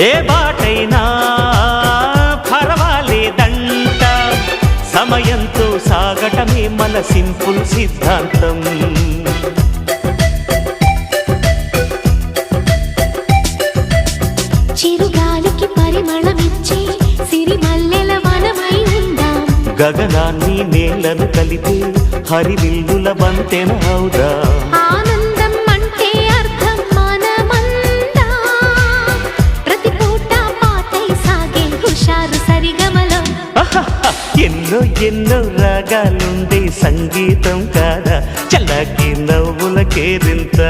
ఏ బాటైనా పర్వాలేదంట, సమయంతో సాగటమే మన సింపుల్ సిద్ధాంతం. చిరుగాలికి పరిమళమిచ్చే సిరిమల్లెల వనమై ఉందాం, గగనాన్ని నేలను కలిపే హరివిల్లుల బంతెన అవుదాం. ఆనందం అంటే అర్థం మనమందా, ప్రతి పూట పాతై సాగే హుషారు సరిగమలో. ఎన్నో ఎన్నో రాగాలుండే సంగీతం కాదా, చల్లకి నవ్వుల కేరింత.